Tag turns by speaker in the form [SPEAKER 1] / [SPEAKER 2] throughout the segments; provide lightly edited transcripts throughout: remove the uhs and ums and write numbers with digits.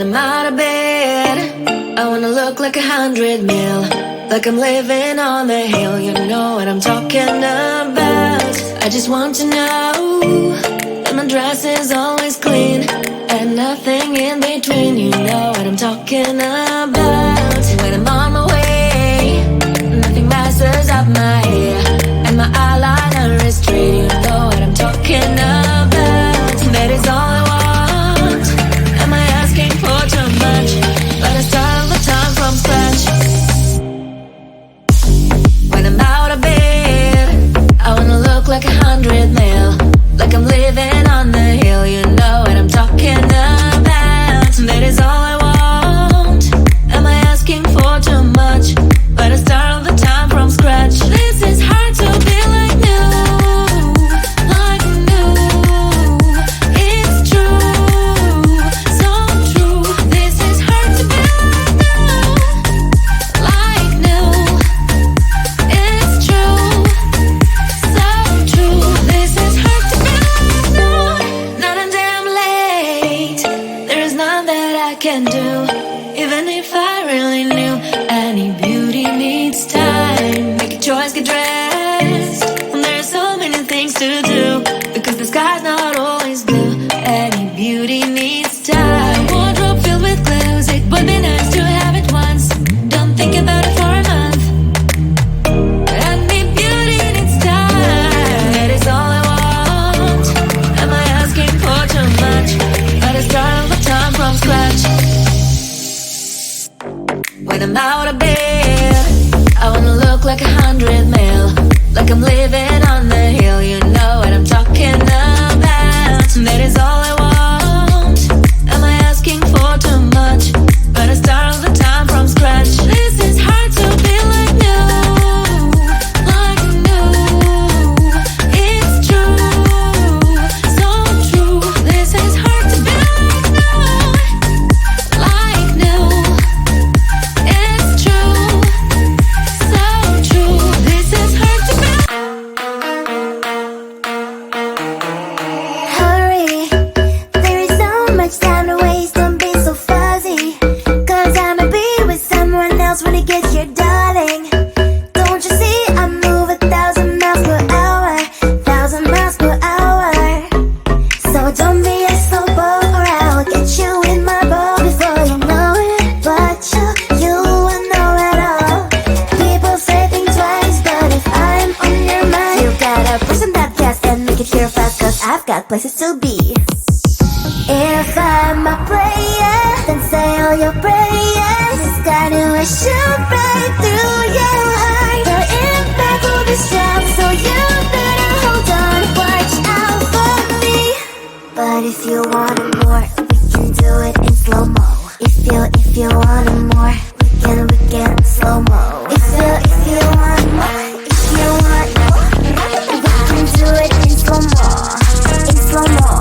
[SPEAKER 1] When I'm out of bed, I wanna look like 100 mil, like I'm living on the hill. You know what I'm talking about. I just want to know that my dress is always clean and nothing in between. You know what I'm talking about. When I'm on my way, nothing messes up my hair, and my eyeliner is straight. You know what I'm talking about. That is all I want. Am I asking for too much? But I start all the time from scratch. When I'm out of bed, I wanna look like 100 mil, like I'm living on the hill. You know what I'm talking about. That is all I want. Am I asking for too much? But I start all the time from scratch. This is hard to be like new, like new. It's true, so true. This is hard to be like new, it's true, so true. This is hard to be like new. Not a damn late. There is none that I can do, even if I really knew. Any beauty needs time. Make a choice, get dressed when there are so many things to do, because the sky's not always blue. Any beauty needs time. Wardrobe filled with clues. It would be nice to have it once. Don't think about it for a month. Any beauty needs time. That is all I want. Am I asking for too much? But I start all the time from scratch. When I'm out of bed, I wanna look like 100 mil, like I'm living on the hill. You know what I'm talking about. That is all I want. Am I asking for too much? But I start all the time from scratch. This is hard to be like new, like new. It's true, so true. This is hard to be like new, it's true, so true. This is hard to be.
[SPEAKER 2] Hurry, there is so much time to waste. Don't be so fuzzy, 'cause I'ma be with someone else when it gets here, darling. Don't you see I move 1,000 miles per hour, 1,000 miles per hour. So don't be a slowpoke, or I'll get you in my bowl before you know it. But you will know it all. People say think twice, but if I'm on your mind, you gotta push on that gas and make it here fast, 'cause I've got places to be. If I'm a player, then say all your prayers. It's gonna shoot right through your heart. The impact will be strong, so you better hold on. Watch out for me. But if you want it more, we can do it in slow-mo. If you want it more, we can slow-mo. If you want more, if you want more, we can do it in slow-mo, in slow-mo.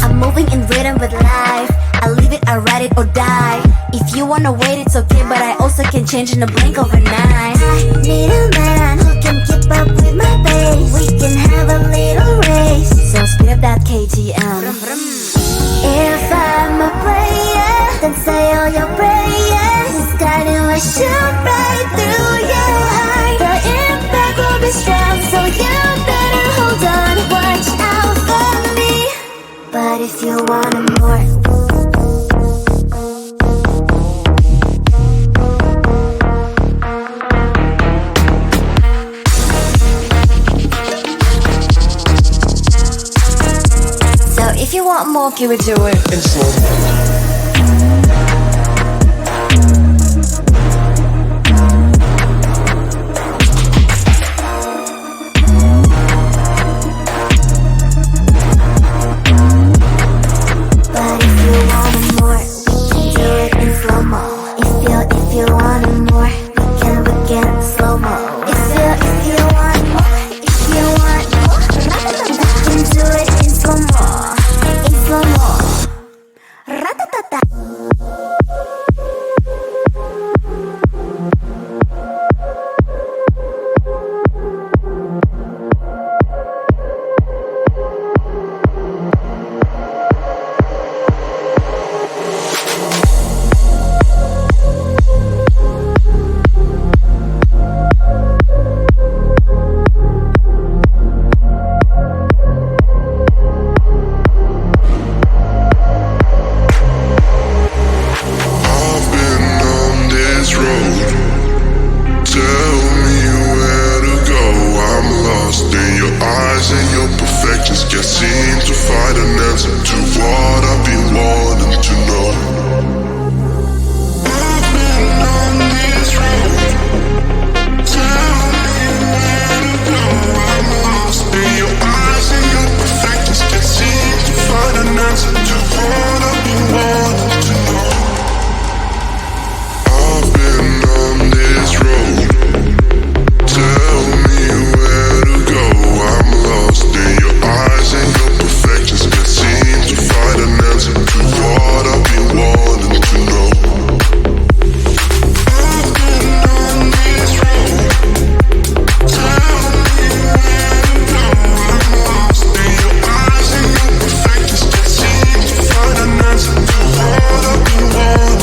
[SPEAKER 2] I'm moving in rhythm with life. I live it, I ride it or die. If you wanna wait, it's okay, but I also can change in a blink overnight. I need a man who can keep up with my pace. We can have a little race, so speed up that KTM. If I'm a player, then say all your prayers. It's gonna shoot right through your heart. The impact will be strong, so you better hold on. Watch out for me. But if you want it more, so if you want more, give it to it
[SPEAKER 3] in slow-mo.
[SPEAKER 2] But if you want it more, we can do it in slow-mo. If you want it more, we can slow-mo. If you want more, if you want more, we can do it in slow-mo, in slow-mo.
[SPEAKER 3] can't seem to find an answer to what I've been wanting to know. I've been on this road. Tell me where to go. I'm lost in your eyes and your perfections. Can't seem to find an answer to what I've been wanting to know. I've been on this road. Tell me where to go. I'm lost in your eyes and your perfections. Can't seem to find an answer to what I've been wanting to know. I've been on this road. Tell me where to go. I'm lost in your eyes and your perfections. Can't seem to find an answer to what I've been wanting to know.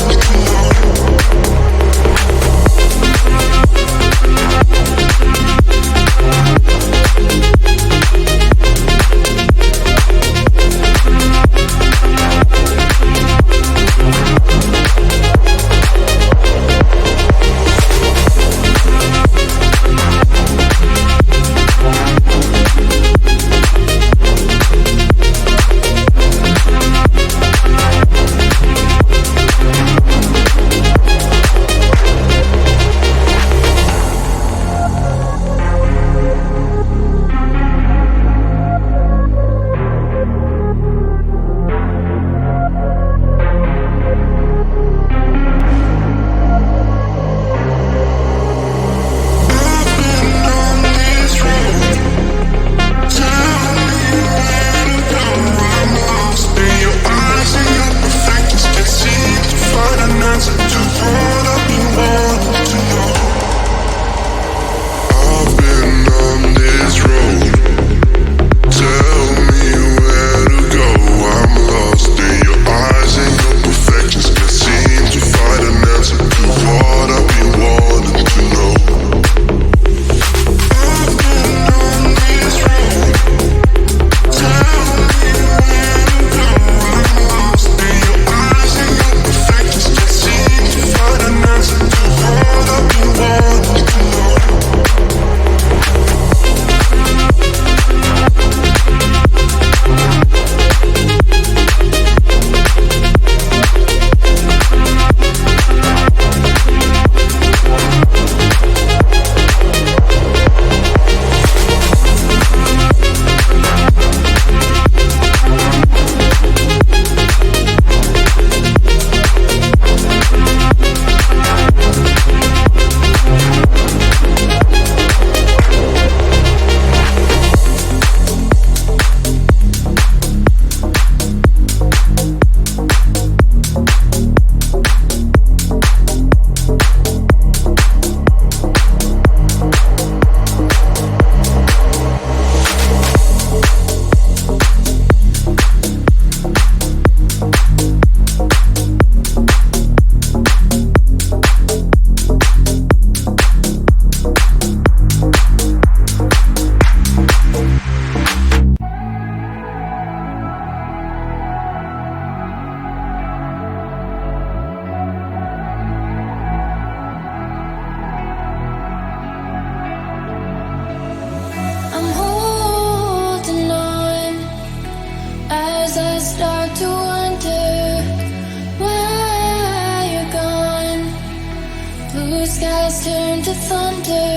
[SPEAKER 1] skies turn to thunder,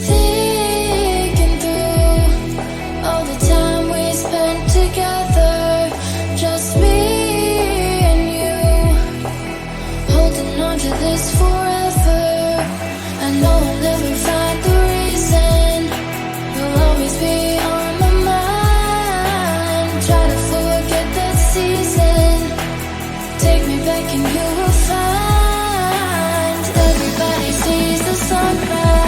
[SPEAKER 1] thinking through all the time we spent together, just me and you, holding on to this forever. I know I'll never find the reason, you'll always be on my mind. Try to forget that season, take me back and you will find everybody sees the sunrise.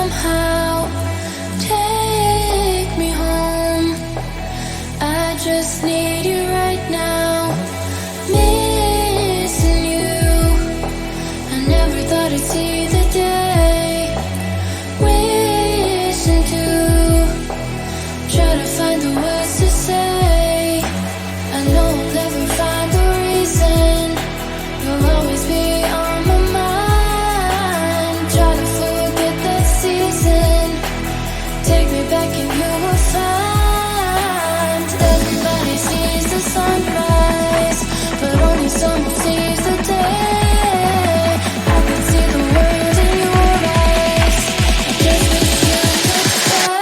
[SPEAKER 1] somehow take me home. I just need you right now. Missing you. I never thought I'd see the day. Wishing to try to find the words to say. I know I'll never find the reason. You'll always be on my mind. Try to forget that season. Take me back and you will find. Everybody sees the sunrise, but only someone sees the day. I can see the world in your eyes. I just wish you could stay.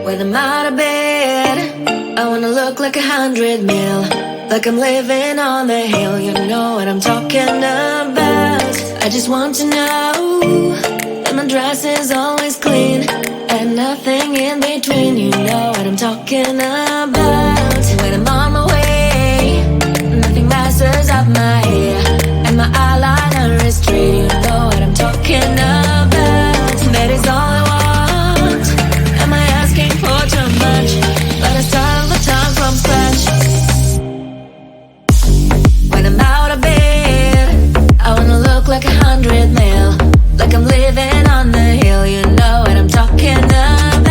[SPEAKER 1] When I'm out of bed, I wanna look like 100 mil. Like I'm living on the hill, you know what I'm talking about. I just want to know that my dress is always clean and nothing in between, you know what I'm talking about. When I'm on my way, nothing messes up my hair, and my eyeliner is straight, you know what I'm talking about. That is all I want. Am I asking for too much? But I start all the time from scratch. When I'm out of bed, I wanna look like 100 mil. Like I'm living on the hill, you know what I'm talking about.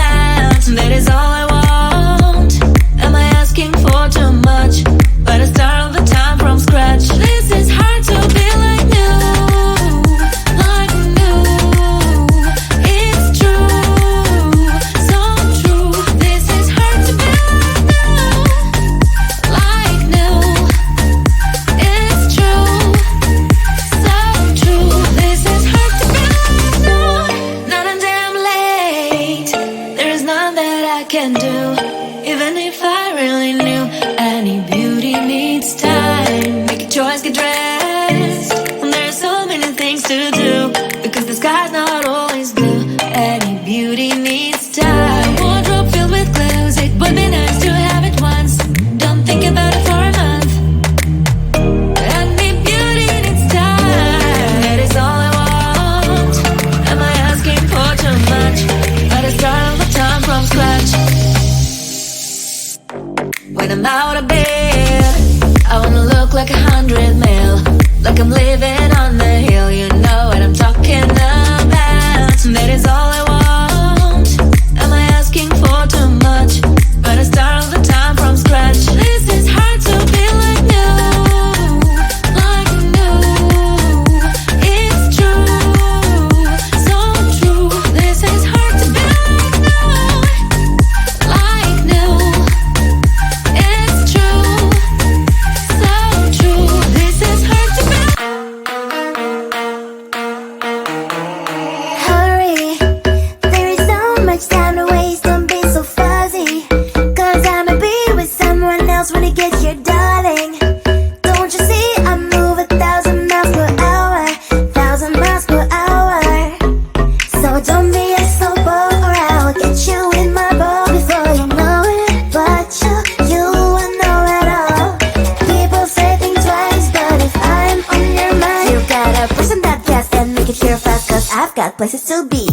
[SPEAKER 1] That is all I want. Am I asking for too much? But I start all the time from scratch. This is hard to be like new. Like new. It's true. So true. This is hard to be like new. It's true. So true. This is hard to be like new. Not a damn late. There is none that I can do. Even if I really knew, any beauty needs time. Make a choice, get dressed. And there are so many things to do, because the sky's not always blue. Any beauty needs time. Wardrobe filled with clues. It would be nice to have it once. Don't think about it for a month. Any beauty needs time. That is all I want. Am I asking for too much? But I start all the time from scratch. When I'm out of bed, I wanna look like 100 mil. Like I'm living on the hill, you know what I'm talking about. That is all I want. Am I asking for too much? But I start all the time from scratch. This is hard to be like new. Like new. It's true. So true. This is hard to be like new. Like new. It's true. So true. This is hard to be.
[SPEAKER 2] Hurry, there is so much time to waste. Don't be so fuzzy, 'cause I'ma be with someone else when it gets here, darling. Don't you see I move 1,000 miles per hour, 1,000 miles per hour. So don't be a slow boat, or I'll get you in my boat before you know it. But you will know it all. People say think twice, but if I'm on your mind, you gotta push on that gas and make it here fast, 'cause I've got places to be.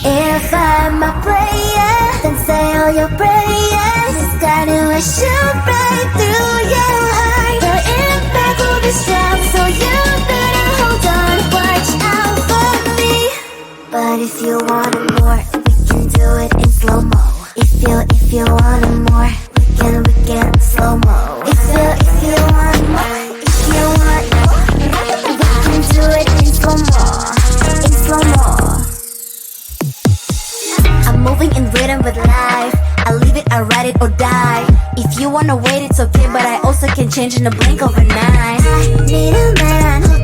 [SPEAKER 2] If I'm a player, then say all your prayers. It's gonna shoot right through your heart. The impact will be strong, so you better hold on. Why you want it more, we can slow mo. If you want more, if you want more, we can do it in slow mo, in slow mo. I'm moving in rhythm with life. I leave it, I ride it or die. If you wanna wait, it's okay, but I also can change in a blink of an eye. I need a man who